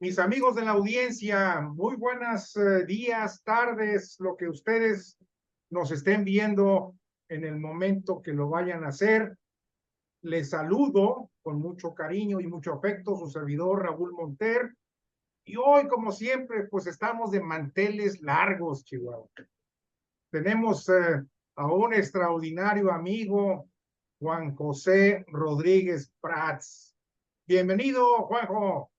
Mis amigos de la audiencia, muy buenos días, tardes, lo que ustedes nos estén viendo en el momento que lo vayan a hacer. Les saludo con mucho cariño y mucho afecto, su servidor Raúl Monter. Y hoy, como siempre, pues estamos de manteles largos, Chihuahua. Tenemos a un extraordinario amigo, Juan José Rodríguez Prats. Bienvenido, Juanjo.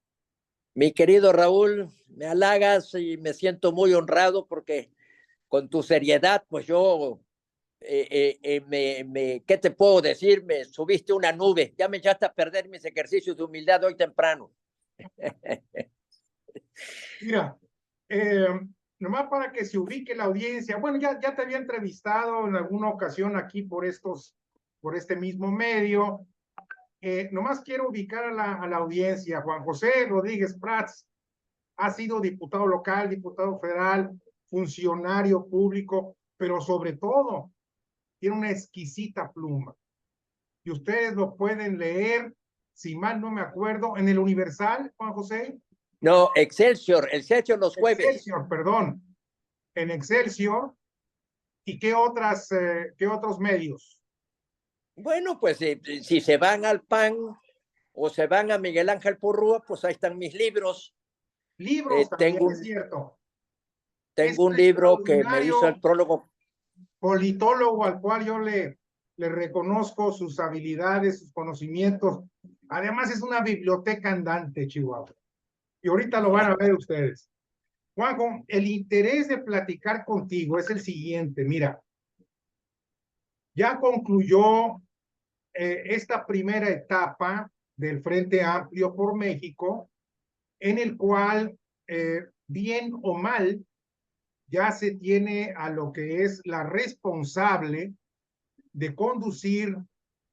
Mi querido Raúl, me halagas y me siento muy honrado porque con tu seriedad, pues yo, ¿qué te puedo decir? Me subiste una nube, ya me echaste a perder mis ejercicios de humildad hoy temprano. Mira, eh, nomás para que se ubique la audiencia, bueno, ya te había entrevistado en alguna ocasión aquí por este mismo medio. Nomás quiero ubicar a la audiencia. Juan José Rodríguez Prats ha sido diputado local, diputado federal, funcionario público, pero sobre todo tiene una exquisita pluma. Y ustedes lo pueden leer, si mal no me acuerdo, en el Universal, Juan José. No, Excelsior los jueves. Excelsior, perdón, en Excelsior. ¿Y qué otros medios? Bueno, pues si se van al PAN o se van a Miguel Ángel Porrúa, pues ahí están mis libros. Libros también, es cierto. Es Tengo un un libro que me hizo el extraordinario prólogo. politólogo al cual yo le reconozco sus habilidades, sus conocimientos. Además es una biblioteca andante, Chihuahua. Y ahorita lo van a ver ustedes. Juanjo, el interés de platicar contigo es el siguiente. Mira, ya concluyó esta primera etapa del Frente Amplio por México, en el cual, bien o mal, ya se tiene a lo que es la responsable de conducir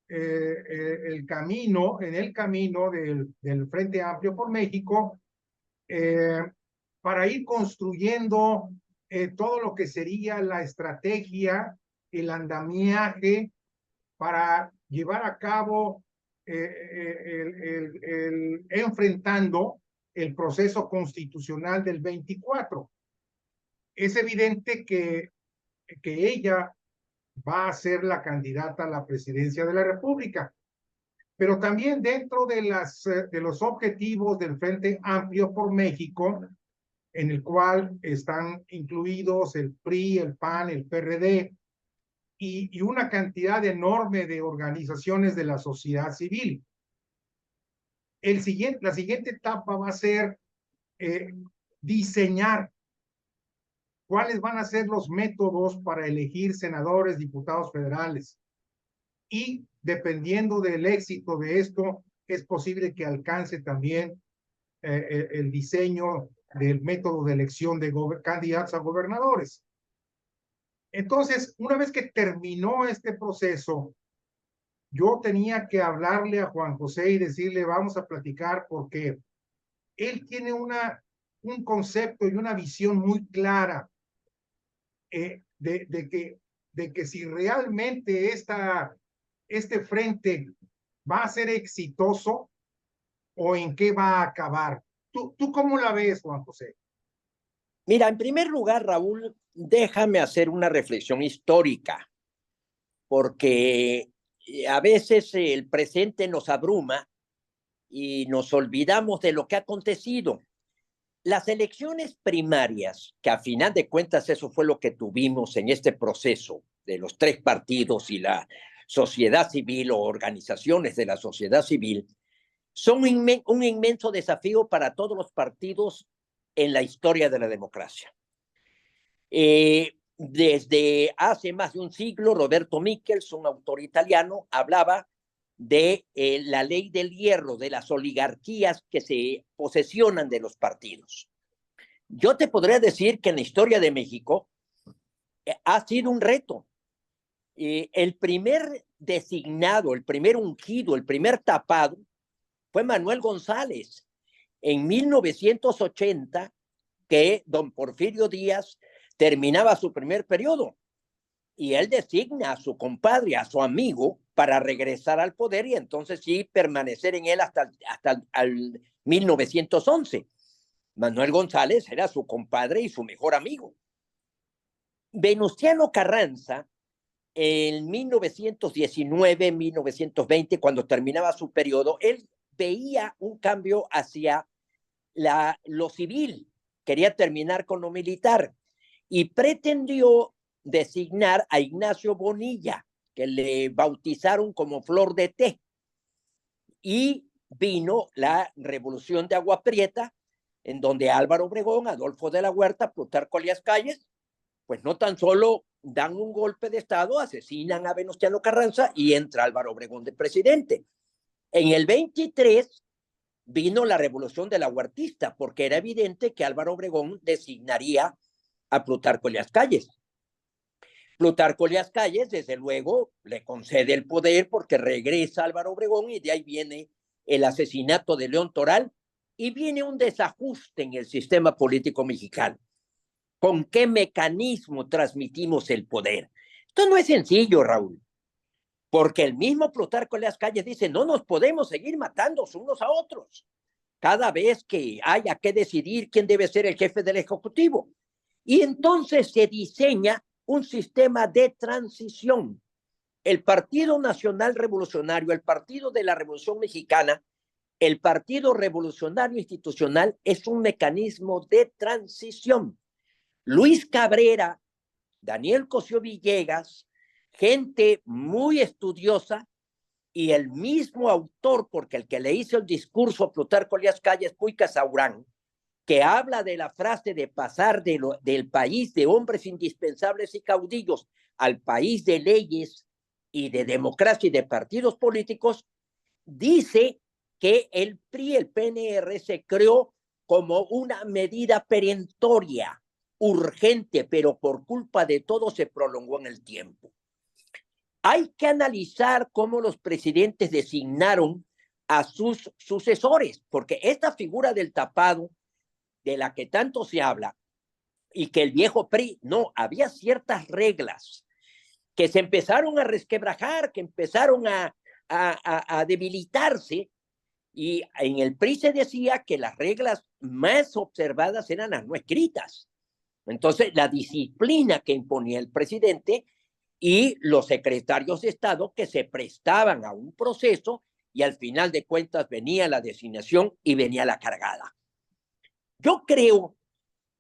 el camino, en el camino del Frente Amplio por México, para ir construyendo todo lo que sería la estrategia, el andamiaje para llevar a cabo enfrentando el proceso constitucional del 24. Es evidente que ella va a ser la candidata a la presidencia de la República, pero también dentro de los objetivos del Frente Amplio por México, en el cual están incluidos el PRI, el PAN, el PRD y una cantidad enorme de organizaciones de la sociedad civil. La siguiente etapa va a ser diseñar cuáles van a ser los métodos para elegir senadores, diputados federales. Y dependiendo del éxito de esto, es posible que alcance también el diseño del método de elección de candidatos a gobernadores. Entonces, una vez que terminó este proceso, yo tenía que hablarle a Juan José y decirle, vamos a platicar porque él tiene un concepto y una visión muy clara de que si realmente este frente va a ser exitoso o en qué va a acabar. ¿Tú cómo la ves, Juan José? Mira, en primer lugar, Raúl, déjame hacer una reflexión histórica, porque a veces el presente nos abruma y nos olvidamos de lo que ha acontecido. Las elecciones primarias, que a final de cuentas eso fue lo que tuvimos en este proceso de los tres partidos y la sociedad civil o organizaciones de la sociedad civil, son un inmenso desafío para todos los partidos en la historia de la democracia. Desde hace más de un siglo, Roberto Michels, un autor italiano, hablaba de la ley del hierro, de las oligarquías que se posesionan de los partidos. Yo te podría decir que en la historia de México ha sido un reto. El primer designado, el primer ungido, el primer tapado fue Manuel González en 1980, que don Porfirio Díaz terminaba su primer periodo y él designa a su compadre, a su amigo, para regresar al poder y entonces sí permanecer en él hasta el 1911. Manuel González era su compadre y su mejor amigo. Venustiano Carranza, en 1919, 1920, cuando terminaba su periodo, él veía un cambio hacia lo civil, quería terminar con lo militar y pretendió designar a Ignacio Bonilla, que le bautizaron como Flor de Té. Y vino la Revolución de Agua Prieta, en donde Álvaro Obregón, Adolfo de la Huerta, Plutarco Elías Calles, pues no tan solo dan un golpe de Estado, asesinan a Venustiano Carranza y entra Álvaro Obregón de presidente. En el 23 vino la Revolución de la Huertista, porque era evidente que Álvaro Obregón designaría a Plutarco Elías Calles. Plutarco Elías Calles, desde luego, le concede el poder porque regresa Álvaro Obregón y de ahí viene el asesinato de León Toral y viene un desajuste en el sistema político mexicano. ¿Con qué mecanismo transmitimos el poder? Esto no es sencillo, Raúl, porque el mismo Plutarco Elías Calles dice, no nos podemos seguir matando unos a otros cada vez que haya que decidir quién debe ser el jefe del Ejecutivo. Y entonces se diseña un sistema de transición. El Partido Nacional Revolucionario, el Partido de la Revolución Mexicana, el Partido Revolucionario Institucional es un mecanismo de transición. Luis Cabrera, Daniel Cosío Villegas, gente muy estudiosa y el mismo autor, porque el que le hizo el discurso a Plutarco Elías Calles, Puy Casaurán, que habla de la frase de pasar del país de hombres indispensables y caudillos al país de leyes y de democracia y de partidos políticos, dice que el PRI, el PNR, se creó como una medida perentoria, urgente, pero por culpa de todo se prolongó en el tiempo. Hay que analizar cómo los presidentes designaron a sus sucesores, porque esta figura del tapado, de la que tanto se habla, y que el viejo PRI, no, había ciertas reglas que se empezaron a resquebrajar, que empezaron a debilitarse, y en el PRI se decía que las reglas más observadas eran las no escritas. Entonces, la disciplina que imponía el presidente y los secretarios de Estado que se prestaban a un proceso y al final de cuentas venía la designación y venía la cargada. Yo creo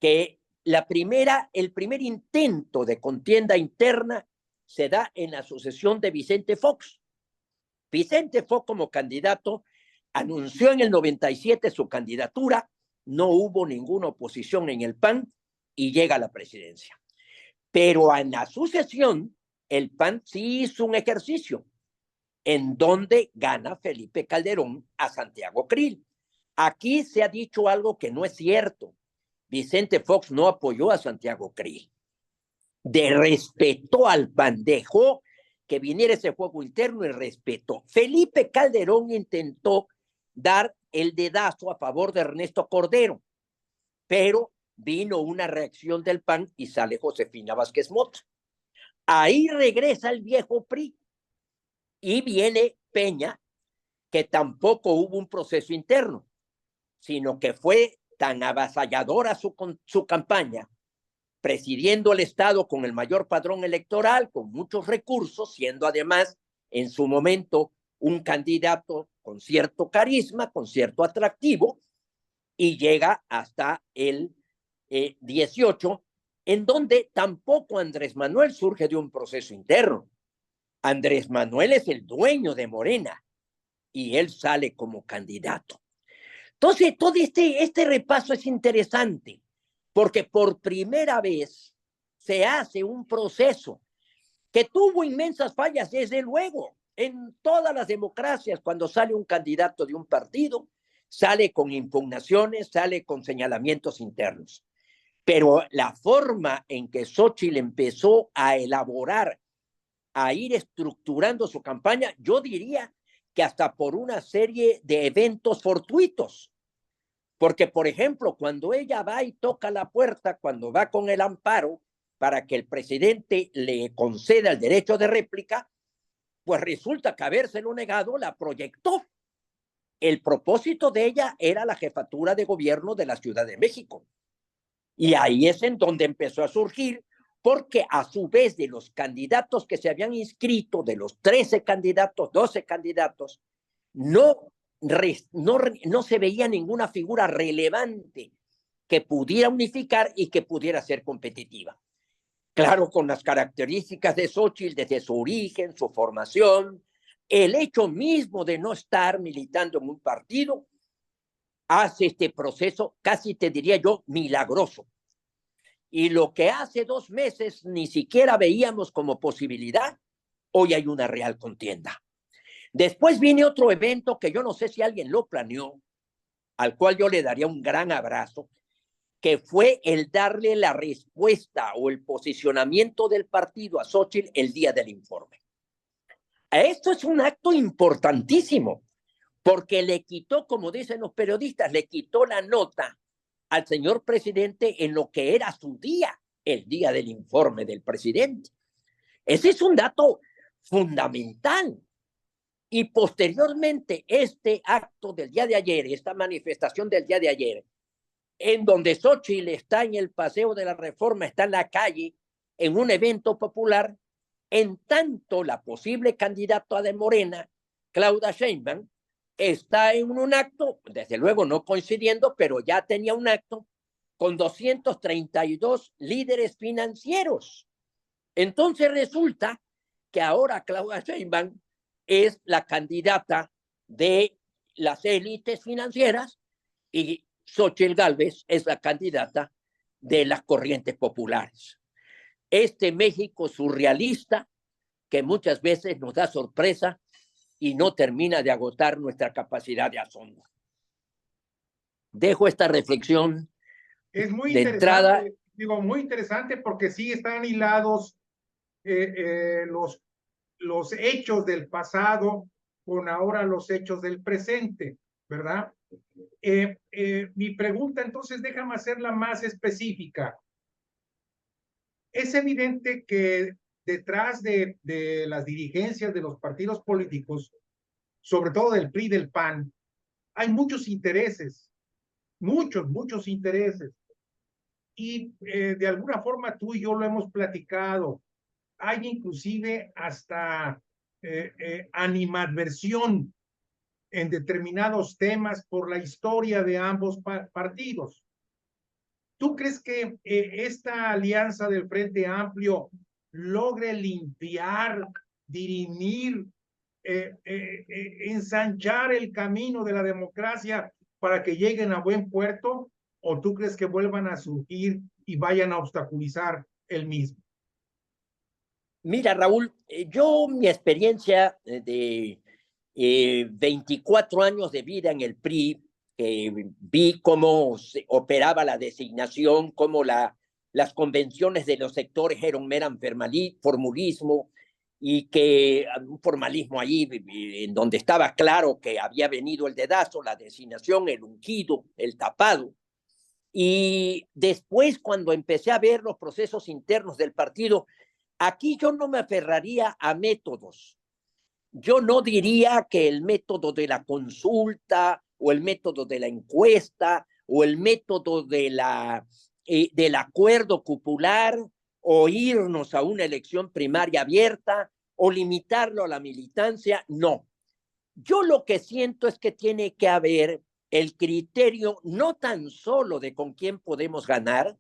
que el primer intento de contienda interna se da en la sucesión de Vicente Fox. Vicente Fox como candidato anunció en el 97 su candidatura, no hubo ninguna oposición en el PAN y llega a la presidencia. Pero en la sucesión, el PAN sí hizo un ejercicio en donde gana Felipe Calderón a Santiago Krill. Aquí se ha dicho algo que no es cierto. Vicente Fox no apoyó a Santiago Krill. Respetó al PAN, dejó que viniera ese juego interno y respetó. Felipe Calderón intentó dar el dedazo a favor de Ernesto Cordero, pero vino una reacción del PAN y sale Josefina Vázquez Mota. Ahí regresa el viejo PRI y viene Peña, que tampoco hubo un proceso interno, sino que fue tan avasalladora su campaña, presidiendo el Estado con el mayor padrón electoral, con muchos recursos, siendo además en su momento un candidato con cierto carisma, con cierto atractivo, y llega hasta el 18, en donde tampoco Andrés Manuel surge de un proceso interno. Andrés Manuel es el dueño de Morena y él sale como candidato. Entonces, todo este repaso es interesante porque por primera vez se hace un proceso que tuvo inmensas fallas, desde luego. En todas las democracias, cuando sale un candidato de un partido, sale con impugnaciones, sale con señalamientos internos. Pero la forma en que Xóchitl empezó a elaborar, a ir estructurando su campaña, yo diría que hasta por una serie de eventos fortuitos. Porque, por ejemplo, cuando ella va y toca la puerta, cuando va con el amparo para que el presidente le conceda el derecho de réplica, pues resulta que habérselo negado la proyectó. el propósito de ella era la jefatura de gobierno de la Ciudad de México. Y ahí es en donde empezó a surgir, porque a su vez de los candidatos que se habían inscrito, de los 13 candidatos, 12 candidatos, no se veía ninguna figura relevante que pudiera unificar y que pudiera ser competitiva. Claro, con las características de Xóchitl desde su origen, su formación, el hecho mismo de no estar militando en un partido, hace este proceso, casi te diría yo, milagroso. Y lo que hace 2 meses ni siquiera veíamos como posibilidad, hoy hay una real contienda. Después viene otro evento que yo no sé si alguien lo planeó, al cual yo le daría un gran abrazo, que fue el darle la respuesta o el posicionamiento del partido a Xóchitl el día del informe. Esto es un acto importantísimo, porque le quitó, como dicen los periodistas, le quitó la nota al señor presidente en lo que era su día, el día del informe del presidente. Ese es un dato fundamental. Y posteriormente, este acto del día de ayer, esta manifestación del día de ayer, en donde Xóchitl está en el Paseo de la Reforma, está en la calle, en un evento popular, en tanto la posible candidata de Morena, Claudia Sheinbaum, está en un acto, desde luego no coincidiendo, pero ya tenía un acto con 232 líderes financieros. Entonces resulta que ahora Claudia Sheinbaum es la candidata de las élites financieras y Xóchitl Gálvez es la candidata de las corrientes populares. Este México surrealista que muchas veces nos da sorpresa y no termina de agotar nuestra capacidad de asombro. Dejo esta reflexión Es muy de entrada. digo, muy interesante porque sí están hilados los hechos del pasado con ahora los hechos del presente, ¿verdad? Mi pregunta entonces, déjame hacerla más específica. Es evidente que detrás de las dirigencias de los partidos políticos, sobre todo del PRI y del PAN, hay muchos intereses, muchos intereses. Y de alguna forma tú y yo lo hemos platicado. Hay inclusive hasta animadversión en determinados temas por la historia de ambos partidos. ¿Tú crees que esta alianza del Frente Amplio logre limpiar, dirimir, ensanchar el camino de la democracia para que lleguen a buen puerto? ¿O tú crees que vuelvan a surgir y vayan a obstaculizar el mismo? Mira, Raúl, yo mi experiencia de 24 años de vida en el PRI, vi cómo se operaba la designación, cómo las convenciones de los sectores eran mero formulismo y que un formalismo ahí en donde estaba claro que había venido el dedazo, la designación, el ungido, el tapado. Y después, cuando empecé a ver los procesos internos del partido, aquí yo no me aferraría a métodos. Yo no diría que el método de la consulta o el método de la encuesta o el método del acuerdo cupular o irnos a una elección primaria abierta o limitarlo a la militancia, no. Yo lo que siento es que tiene que haber el criterio no tan solo de con quién podemos ganar,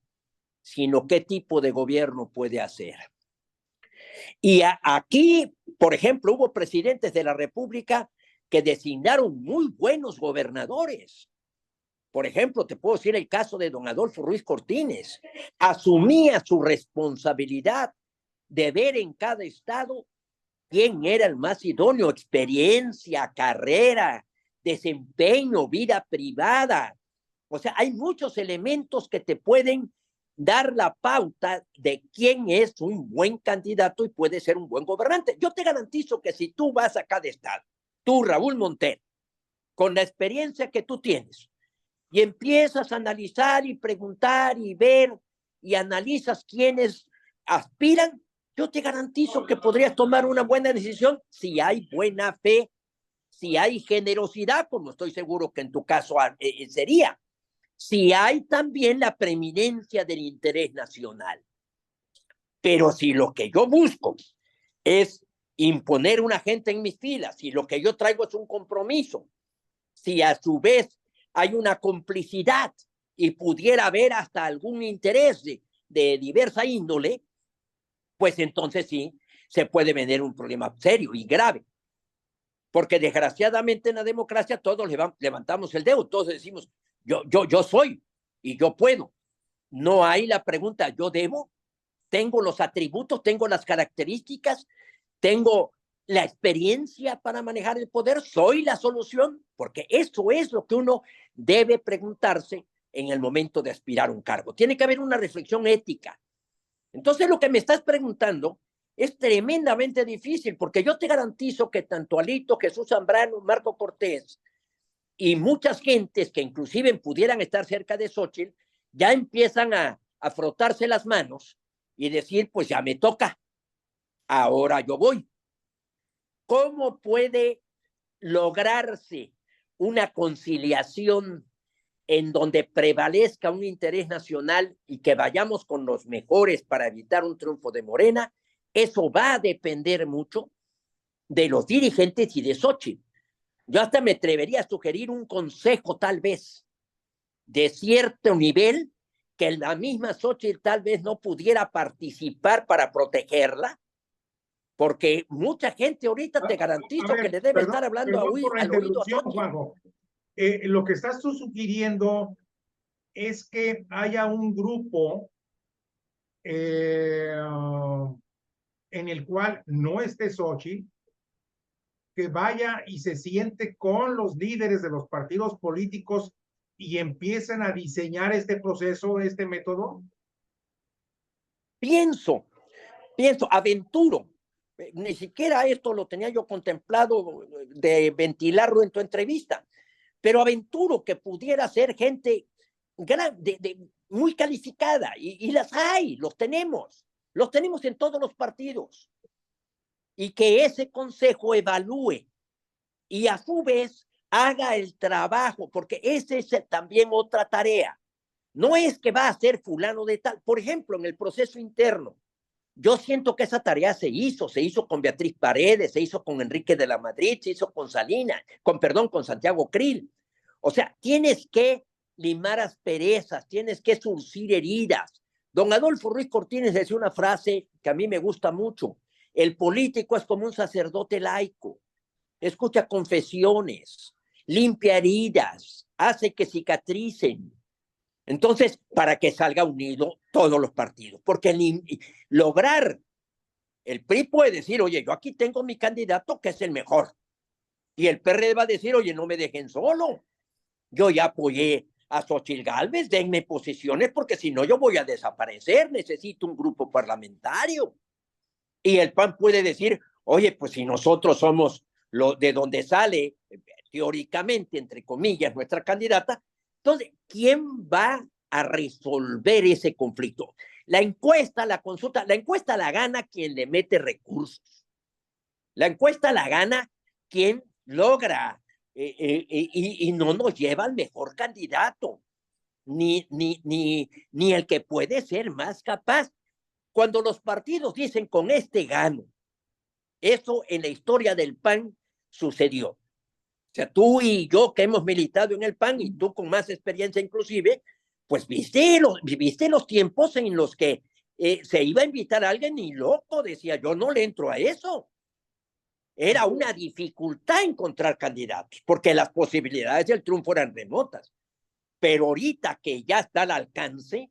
sino qué tipo de gobierno puede hacer. Y aquí, por ejemplo, hubo presidentes de la República que designaron muy buenos gobernadores. Por ejemplo, te puedo decir el caso de don Adolfo Ruiz Cortines. Asumía su responsabilidad de ver en cada estado quién era el más idóneo, experiencia, carrera, desempeño, vida privada. O sea, hay muchos elementos que te pueden dar la pauta de quién es un buen candidato y puede ser un buen gobernante. Yo te garantizo que si tú vas a cada estado, tú, Raúl Montero, con la experiencia que tú tienes, y empiezas a analizar y preguntar y ver y analizas quiénes aspiran, yo te garantizo que podrías tomar una buena decisión si hay buena fe, si hay generosidad, como estoy seguro que en tu caso sería, si hay también la preeminencia del interés nacional. Pero si lo que yo busco es imponer una gente en mis filas, si lo que yo traigo es un compromiso, si a su vez hay una complicidad y pudiera haber hasta algún interés de diversa índole, pues entonces sí se puede venir un problema serio y grave. Porque desgraciadamente en la democracia todos levantamos el dedo, todos decimos, yo soy y yo puedo. No hay la pregunta, yo debo, tengo los atributos, tengo las características, tengo la experiencia para manejar el poder, soy la solución, porque eso es lo que uno debe preguntarse en el momento de aspirar a un cargo. Tiene que haber una reflexión ética. Entonces, lo que me estás preguntando es tremendamente difícil, porque yo te garantizo que tanto Alito, Jesús Zambrano, Marco Cortés y muchas gentes que inclusive pudieran estar cerca de Xóchitl, ya empiezan a frotarse las manos y decir, pues ya me toca, ahora yo voy. ¿Cómo puede lograrse una conciliación en donde prevalezca un interés nacional y que vayamos con los mejores para evitar un triunfo de Morena? Eso va a depender mucho de los dirigentes y de Xóchitl. Yo hasta me atrevería a sugerir un consejo tal vez de cierto nivel que la misma Xóchitl tal vez no pudiera participar para protegerla, porque mucha gente ahorita te garantizo que le debe perdón, estar hablando perdón por la al oído a interrupción, Xóchitl. Juanjo. Lo que estás tú sugiriendo es que haya un grupo en el cual no esté Xóchitl, que vaya y se siente con los líderes de los partidos políticos y empiecen a diseñar este proceso, este método. Pienso, aventuro. Ni siquiera esto lo tenía yo contemplado de ventilarlo en tu entrevista, pero aventuro que pudiera ser gente muy calificada, y las hay, los tenemos en todos los partidos, y que ese consejo evalúe y a su vez haga el trabajo, porque esa es también otra tarea. No es que va a ser fulano de tal. Por ejemplo, en el proceso interno, yo siento que esa tarea se hizo con Beatriz Paredes, se hizo con Enrique de la Madrid, se hizo con Salinas, con Santiago Krill. O sea, tienes que limar asperezas, tienes que surcir heridas. Don Adolfo Ruiz Cortines decía una frase que a mí me gusta mucho: el político es como un sacerdote laico, escucha confesiones, limpia heridas, hace que cicatricen. Entonces, para que salga unido todos los partidos, porque lograr, el PRI puede decir, oye, yo aquí tengo mi candidato que es el mejor, y el PRD va a decir, oye, no me dejen solo, yo ya apoyé a Xochitl Gálvez, denme posiciones, porque si no yo voy a desaparecer, necesito un grupo parlamentario. Y el PAN puede decir, oye, pues si nosotros somos de donde sale, teóricamente, entre comillas, nuestra candidata, entonces, ¿quién va a resolver ese conflicto? La encuesta, la consulta, la encuesta la gana quien le mete recursos. La encuesta la gana quien logra y no nos lleva al mejor candidato, ni el que puede ser más capaz. Cuando los partidos dicen con este gano, eso en la historia del PAN sucedió. O sea, tú y yo que hemos militado en el PAN, y tú con más experiencia inclusive, pues viste los tiempos en los que se iba a invitar a alguien y loco decía, yo no le entro a eso. Era una dificultad encontrar candidatos, porque las posibilidades del triunfo eran remotas. Pero ahorita que ya está al alcance,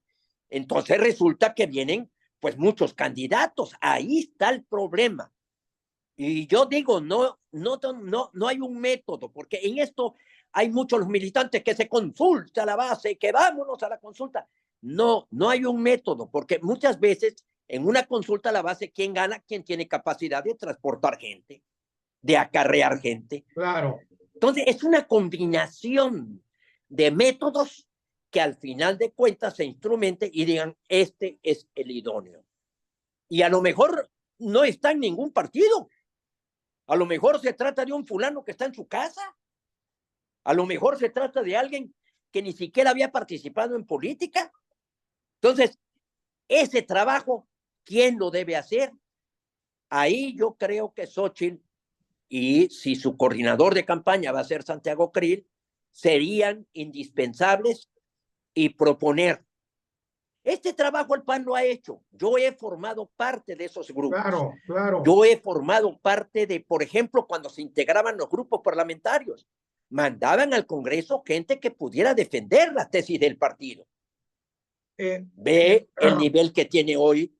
entonces resulta que vienen pues muchos candidatos. Ahí está el problema. Y yo digo, no hay un método, porque en esto hay muchos militantes que se consulta a la base, que vámonos a la consulta. No hay un método, porque muchas veces en una consulta a la base, ¿quién gana? Quien tiene capacidad de transportar gente, de acarrear gente. Claro. Entonces, es una combinación de métodos que al final de cuentas se instrumenten y digan, este es el idóneo. Y a lo mejor no está en ningún partido. A lo mejor se trata de un fulano que está en su casa. A lo mejor se trata de alguien que ni siquiera había participado en política. Entonces, ese trabajo, ¿quién lo debe hacer? Ahí yo creo que Xóchitl, y si su coordinador de campaña va a ser Santiago Krill, serían indispensables y proponer. Este trabajo el PAN lo ha hecho. Yo he formado parte de esos grupos. Claro, claro. Yo he formado parte de, por ejemplo, cuando se integraban los grupos parlamentarios, mandaban al Congreso gente que pudiera defender la tesis del partido. Ve el nivel que tiene hoy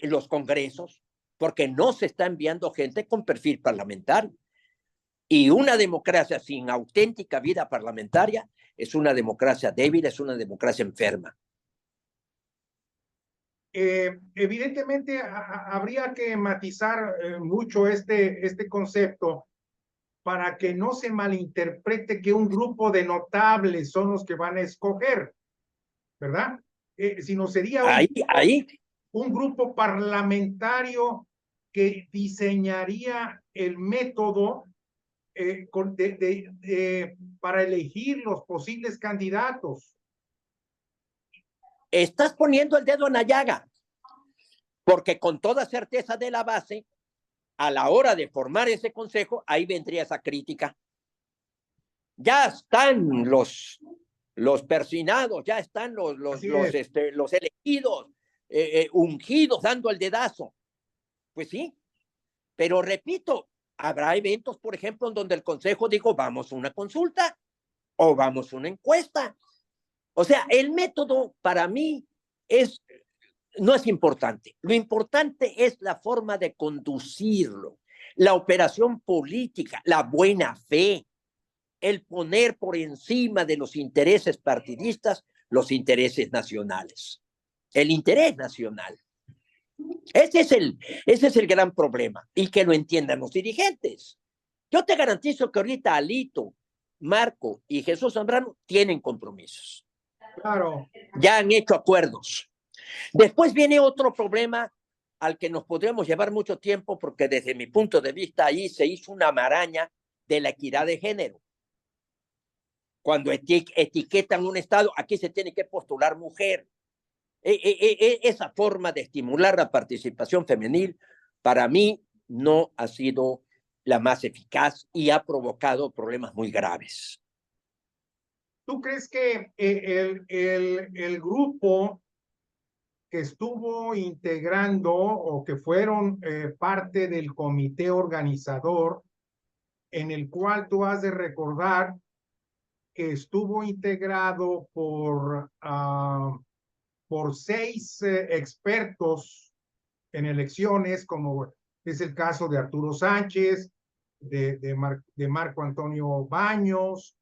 los congresos, porque no se está enviando gente con perfil parlamentario. Y una democracia sin auténtica vida parlamentaria es una democracia débil, es una democracia enferma. Evidentemente habría que matizar mucho este concepto para que no se malinterprete que un grupo de notables son los que van a escoger, ¿verdad? Sino sería un grupo parlamentario que diseñaría el método para elegir los posibles candidatos. Estás poniendo el dedo en la llaga, porque con toda certeza de la base, a la hora de formar ese consejo, ahí vendría esa crítica. Ya están los persinados, ya están los elegidos, ungidos, dando el dedazo. Pues sí, pero repito, habrá eventos, por ejemplo, en donde el consejo dijo, vamos a una consulta o vamos a una encuesta. O sea, el método para mí no es importante. Lo importante es la forma de conducirlo, la operación política, la buena fe, el poner por encima de los intereses partidistas los intereses nacionales, el interés nacional. Ese es el gran problema, y que lo entiendan los dirigentes. Yo te garantizo que ahorita Alito, Marco y Jesús Zambrano tienen compromisos. Claro. Ya han hecho acuerdos. Después viene otro problema al que nos podríamos llevar mucho tiempo, porque desde mi punto de vista ahí se hizo una maraña de la equidad de género. Cuando etiquetan un estado, aquí se tiene que postular mujer. Esa forma de estimular la participación femenil, para mí, no ha sido la más eficaz y ha provocado problemas muy graves. ¿Tú crees que el grupo que estuvo integrando o que fueron parte del comité organizador, en el cual tú has de recordar que estuvo integrado por 6 expertos en elecciones, como es el caso de Arturo Sánchez, de Marco Antonio Baños,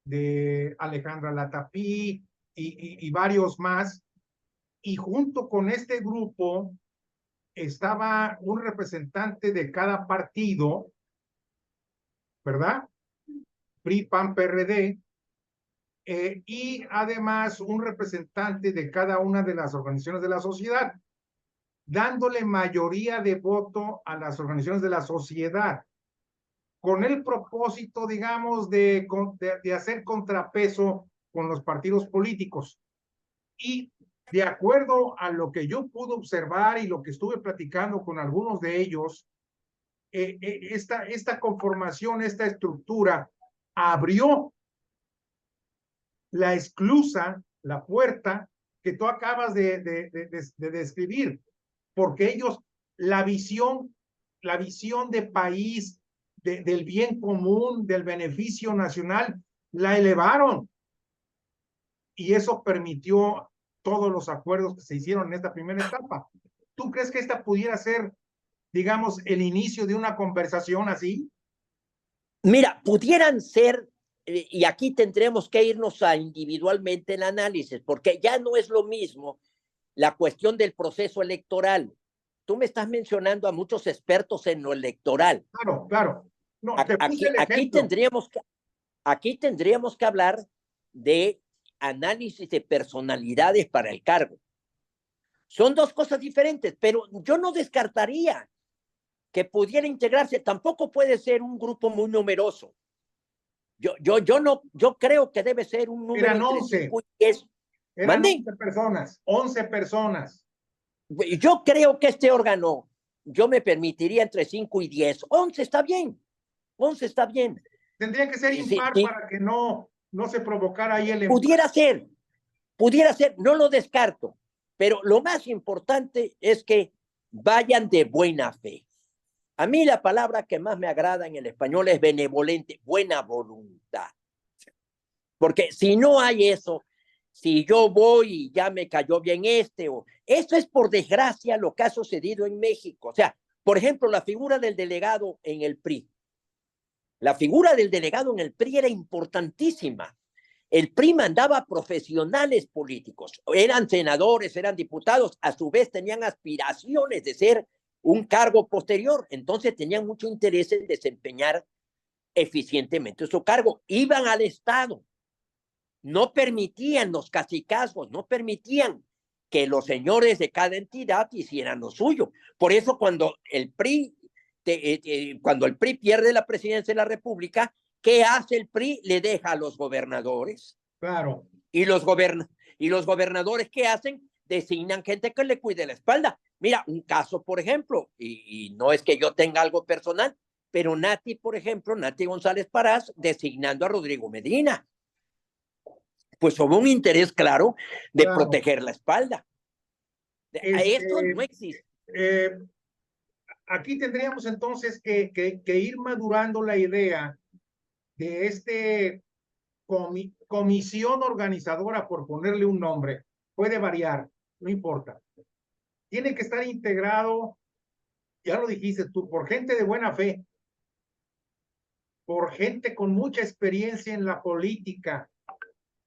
de Alejandra Latapí y varios más? Y junto con este grupo estaba un representante de cada partido, ¿verdad? PRI, PAN, PRD, y además un representante de cada una de las organizaciones de la sociedad, dándole mayoría de voto a las organizaciones de la sociedad, con el propósito, digamos, de hacer contrapeso con los partidos políticos. Y de acuerdo a lo que yo pude observar y lo que estuve platicando con algunos de ellos, esta conformación, esta estructura abrió la esclusa, la puerta que tú acabas de describir, porque ellos la visión de país, del bien común, del beneficio nacional, la elevaron. Y eso permitió todos los acuerdos que se hicieron en esta primera etapa. ¿Tú crees que esta pudiera ser, digamos, el inicio de una conversación así? Mira, pudieran ser, y aquí tendremos que irnos a individualmente el análisis, porque ya no es lo mismo la cuestión del proceso electoral. Tú me estás mencionando a muchos expertos en lo electoral. Claro, claro. No, aquí tendríamos que hablar de análisis de personalidades para el cargo. Son dos cosas diferentes, pero yo no descartaría que pudiera integrarse. Tampoco puede ser un grupo muy numeroso. Yo creo que debe ser un número Eran entre 11. 5 y 10. Eran ¿Mande? 11 personas, 11 personas. Yo creo que este órgano, yo me permitiría entre 5 y 10. 11 está bien. 11 está bien. Tendría que ser impar para que no se provocara ahí el empate. Pudiera ser, no lo descarto, pero lo más importante es que vayan de buena fe. A mí la palabra que más me agrada en el español es benevolente, buena voluntad. Porque si no hay eso, si yo voy y ya me cayó bien o eso es por desgracia lo que ha sucedido en México. O sea, por ejemplo, la figura del delegado en el PRI. La figura del delegado en el PRI era importantísima. El PRI mandaba profesionales políticos, eran senadores, eran diputados, a su vez tenían aspiraciones de ser un cargo posterior, entonces tenían mucho interés en desempeñar eficientemente su cargo. Iban al Estado, no permitían los cacicazgos, no permitían que los señores de cada entidad hicieran lo suyo. Por eso cuando el PRI pierde la presidencia de la República, ¿qué hace el PRI? Le deja a los gobernadores. Claro. Y los gobernadores, ¿qué hacen? Designan gente que le cuide la espalda. Mira, un caso, por ejemplo, y no es que yo tenga algo personal, pero Nati, por ejemplo, Nati González Parás, designando a Rodrigo Medina. Pues hubo un interés claro de proteger la espalda. Esto no existe. Aquí tendríamos entonces que ir madurando la idea de comisión organizadora, por ponerle un nombre. Puede variar, no importa. Tiene que estar integrado, ya lo dijiste tú, por gente de buena fe, por gente con mucha experiencia en la política,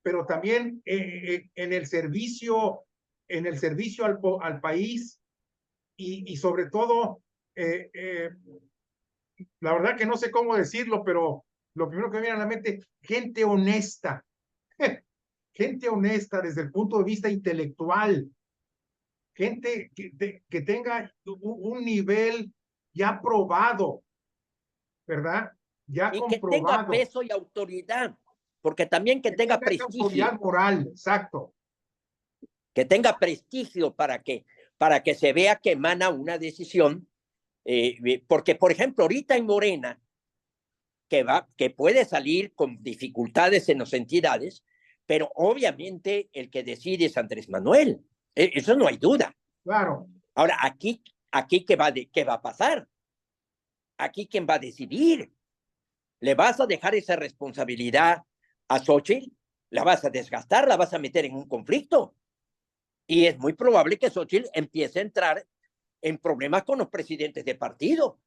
pero también en el servicio al país y sobre todo, la verdad que no sé cómo decirlo, pero lo primero que me viene a la mente, gente honesta, gente honesta desde el punto de vista intelectual, gente que tenga un nivel ya probado, ¿verdad? Ya Y que tenga comprobado. peso y autoridad, porque también que tenga prestigio. Autoridad moral, exacto. Que tenga prestigio para que se vea que emana una decisión, porque, por ejemplo, ahorita en Morena, que puede salir con dificultades en las entidades, pero obviamente el que decide es Andrés Manuel. Eso no hay duda. Claro. Ahora, aquí ¿qué va a pasar? Aquí, ¿quién va a decidir? ¿Le vas a dejar esa responsabilidad a Xochitl? ¿La vas a desgastar? ¿La vas a meter en un conflicto? Y es muy probable que Xochitl empiece a entrar en problemas con los presidentes de partido.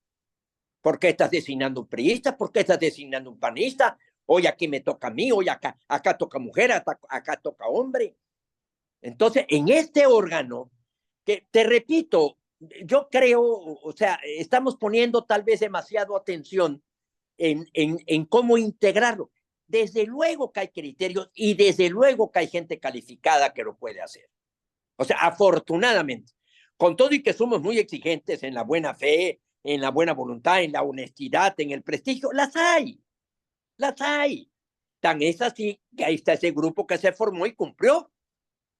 ¿Por qué estás designando un priista? ¿Por qué estás designando un panista? Hoy aquí me toca a mí, hoy acá toca mujer, acá toca hombre. Entonces, en este órgano, que te repito, yo creo, o sea, estamos poniendo tal vez demasiado atención en cómo integrarlo. Desde luego que hay criterios y desde luego que hay gente calificada que lo puede hacer. O sea, afortunadamente, con todo y que somos muy exigentes en la buena fe, en la buena voluntad, en la honestidad, en el prestigio, las hay. Tan es así que ahí está ese grupo que se formó y cumplió.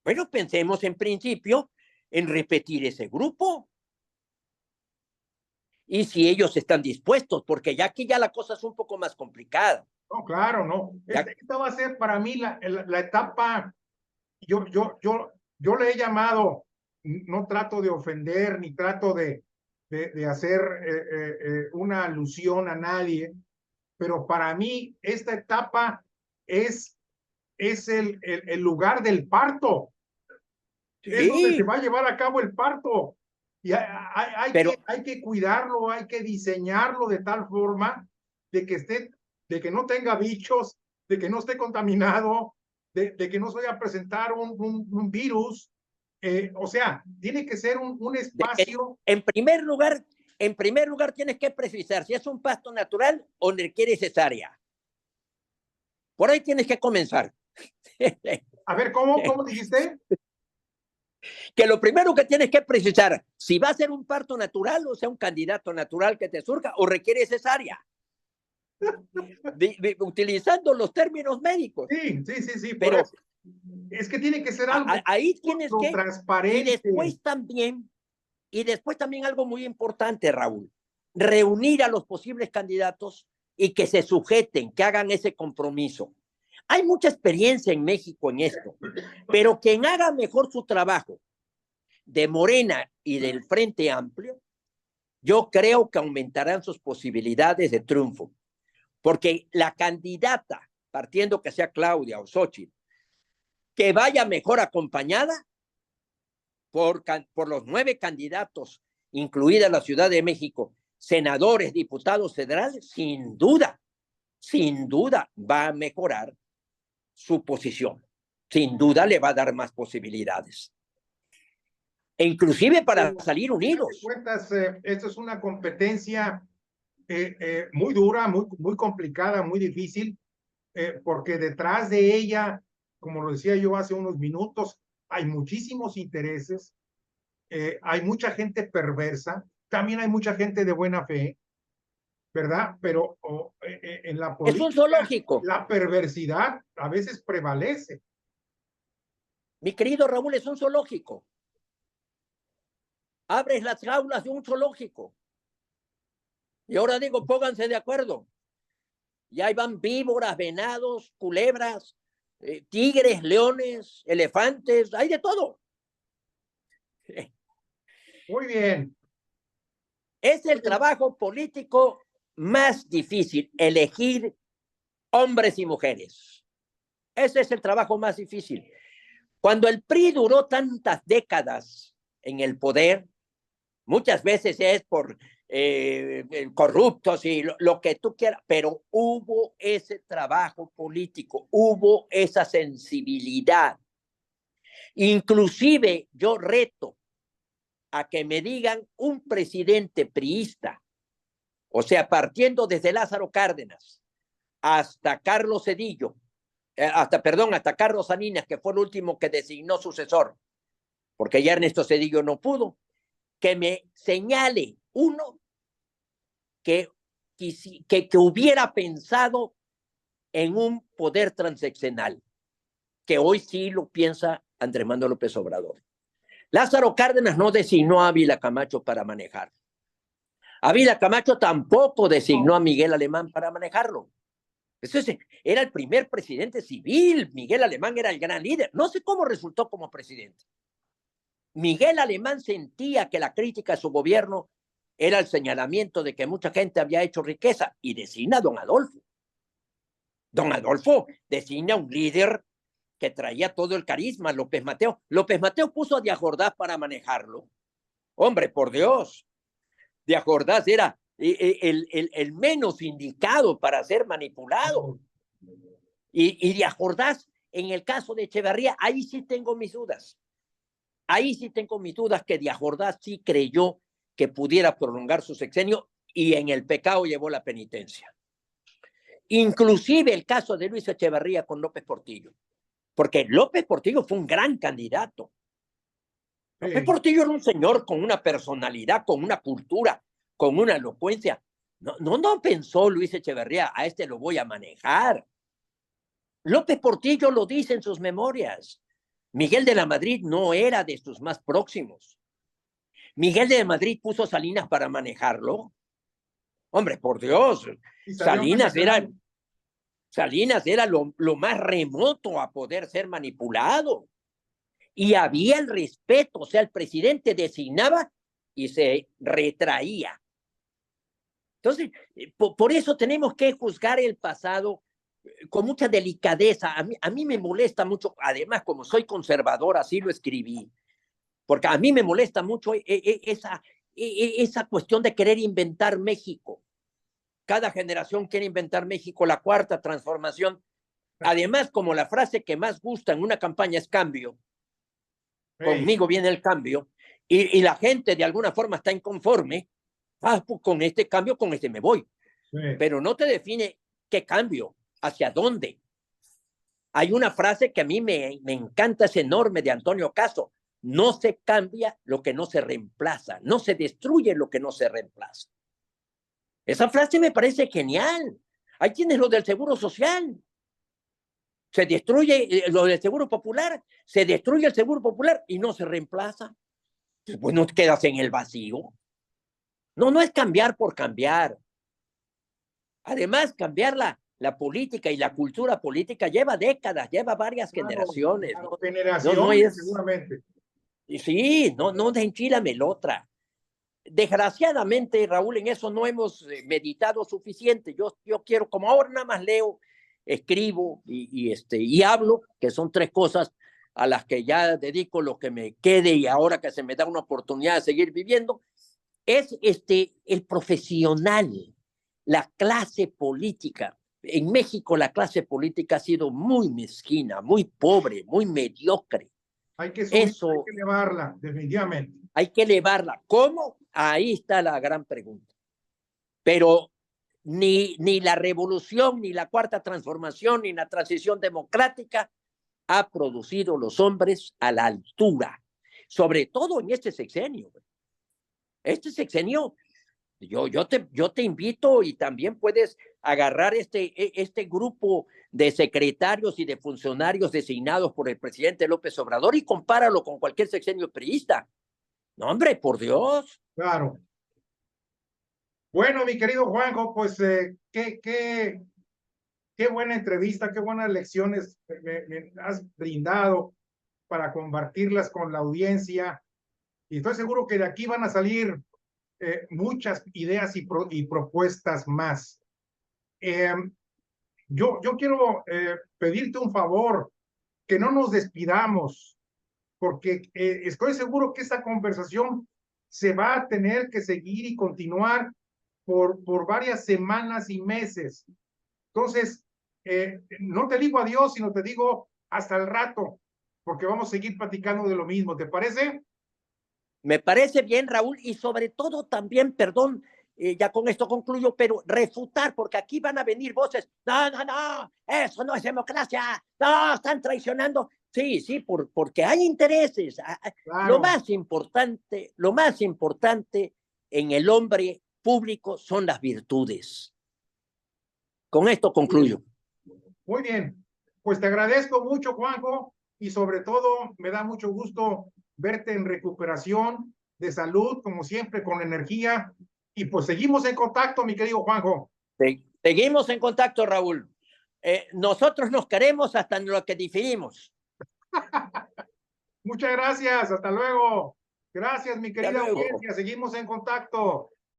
Bueno, pensemos en principio en repetir ese grupo. Y si ellos están dispuestos, porque ya aquí ya la cosa es un poco más complicada. No, claro, no. Esta va a ser para mí la etapa, yo le he llamado, no trato de ofender, ni trato de hacer una alusión a nadie, pero para mí esta etapa es el lugar del parto. Sí. Es donde se va a llevar a cabo el parto. Y hay que cuidarlo, hay que diseñarlo de tal forma de que no tenga bichos, de que no esté contaminado, de que no se vaya a presentar un virus. O sea, tiene que ser un espacio. En primer lugar tienes que precisar si es un pasto natural o requiere cesárea. Por ahí tienes que comenzar. A ver, ¿cómo dijiste? Que lo primero que tienes que precisar, si va a ser un parto natural, o sea, un candidato natural que te surja, o requiere cesárea. Utilizando los términos médicos. Sí, sí, sí, sí, pero es que tiene que ser algo ahí tienes que, transparente. Y después también algo muy importante, Raúl, reunir a los posibles candidatos y que se sujeten, que hagan ese compromiso. Hay mucha experiencia en México en esto, pero quien haga mejor su trabajo de Morena y del Frente Amplio, yo creo que aumentarán sus posibilidades de triunfo, porque la candidata, partiendo que sea Claudia o Xochitl, que vaya mejor acompañada por los 9 candidatos, incluida la Ciudad de México, senadores, diputados federales, sin duda va a mejorar su posición. Sin duda le va a dar más posibilidades. E inclusive para salir unidos. Cuentas, esto es una competencia muy dura, muy complicada, muy difícil, porque detrás de ella, como lo decía yo hace unos minutos, hay muchísimos intereses, hay mucha gente perversa, también hay mucha gente de buena fe, ¿verdad? Pero en la política, es un zoológico. La perversidad a veces prevalece. Mi querido Raúl, es un zoológico. Abres las jaulas de un zoológico. Y ahora digo, pónganse de acuerdo. Y ahí van víboras, venados, culebras, tigres, leones, elefantes, hay de todo. Muy bien. Es el trabajo político más difícil, elegir hombres y mujeres. Ese es el trabajo más difícil. Cuando el PRI duró tantas décadas en el poder, muchas veces es por corruptos y lo que tú quieras, pero hubo ese trabajo político, hubo esa sensibilidad. Inclusive yo reto a que me digan un presidente priista, o sea, partiendo desde Lázaro Cárdenas hasta Carlos Cedillo, hasta Carlos Salinas, que fue el último que designó sucesor, porque ya Ernesto Cedillo no pudo, que me señale uno que hubiera pensado en un poder transeccional, que hoy sí lo piensa Andrés Manuel López Obrador. Lázaro Cárdenas no designó a Ávila Camacho para manejar. Ávila Camacho tampoco designó a Miguel Alemán para manejarlo. Entonces, era el primer presidente civil. Miguel Alemán era el gran líder. No sé cómo resultó como presidente. Miguel Alemán sentía que la crítica a su gobierno era el señalamiento de que mucha gente había hecho riqueza y designa a don Adolfo. Don Adolfo designa a un líder que traía todo el carisma, López Mateo. López Mateo puso a Díaz Ordaz para manejarlo. Hombre, por Dios, Díaz Ordaz era el menos indicado para ser manipulado. Y Díaz Ordaz, en el caso de Echeverría, ahí sí tengo mis dudas. Ahí sí tengo mis dudas que Díaz Ordaz sí creyó que pudiera prolongar su sexenio y en el pecado llevó la penitencia. Inclusive el caso de Luis Echeverría con López Portillo, porque López Portillo fue un gran candidato. López Portillo era un señor con una personalidad, con una cultura, con una elocuencia. No pensó Luis Echeverría, a este lo voy a manejar. López Portillo lo dice en sus memorias. Miguel de la Madrid no era de sus más próximos. Miguel de la Madrid puso a Salinas para manejarlo. Hombre, por Dios, Salinas era lo más remoto a poder ser manipulado. Y había el respeto, o sea, el presidente designaba y se retraía. Entonces, por eso tenemos que juzgar el pasado con mucha delicadeza. A mí me molesta mucho, además, como soy conservador, así lo escribí, porque a mí me molesta mucho esa cuestión de querer inventar México. Cada generación quiere inventar México, la cuarta transformación. Además, como la frase que más gusta en una campaña es cambio, conmigo viene el cambio, y la gente de alguna forma está inconforme, pues con este cambio, con este me voy. Pero no te define qué cambio, hacia dónde. Hay una frase que a mí me encanta, es enorme, de Antonio Caso: No se cambia lo que no se reemplaza, no se destruye lo que no se reemplaza. Esa frase me parece genial. Ahí tienes lo del seguro social. Se destruye lo del seguro popular, se destruye el seguro popular y no se reemplaza. Pues no quedas en el vacío. No, no es cambiar por cambiar. Además, cambiar la política y la cultura política lleva décadas, lleva varias generaciones. Claro, ¿no? generaciones, Es, seguramente. sí, no de enchilame la otra. Desgraciadamente, Raúl, en eso no hemos meditado suficiente. Yo quiero, como ahora nada más leo, escribo y hablo, que son tres cosas a las que ya dedico lo que me quede y ahora que se me da una oportunidad de seguir viviendo, es el profesional, la clase política. En México la clase política ha sido muy mezquina, muy pobre, muy mediocre. Hay que subir, Eso hay que elevarla, definitivamente. hay que elevarla. ¿Cómo? Ahí está la gran pregunta. Pero ni la revolución, ni la cuarta transformación, ni la transición democrática ha producido los hombres a la altura, sobre todo en este sexenio. Este sexenio, yo te invito y también puedes agarrar este grupo de secretarios y de funcionarios designados por el presidente López Obrador y compáralo con cualquier sexenio priista. No, hombre, por Dios. Claro. Bueno, mi querido Juanjo, pues qué buena entrevista, qué buenas lecciones me has brindado para compartirlas con la audiencia. Y estoy seguro que de aquí van a salir muchas ideas y propuestas más. Yo quiero pedirte un favor, que no nos despidamos, porque estoy seguro que esta conversación se va a tener que seguir y continuar por varias semanas y meses. Entonces, no te digo adiós, sino te digo hasta el rato, porque vamos a seguir platicando de lo mismo. ¿Te parece? Me parece bien, Raúl, y sobre todo también, perdón, ya con esto concluyo, pero refutar, porque aquí van a venir voces, no, eso no es democracia, no, están traicionando. Sí, porque hay intereses. Claro. Lo más importante en el hombre público son las virtudes. Con esto concluyo. Muy bien. Pues te agradezco mucho, Juanjo, y sobre todo me da mucho gusto verte en recuperación de salud, como siempre, con energía. Y pues seguimos en contacto, mi querido Juanjo. Seguimos en contacto, Raúl. Nosotros nos queremos hasta en lo que diferimos. Muchas gracias. Hasta luego. Gracias, mi Hasta querida luego. audiencia. Seguimos en contacto.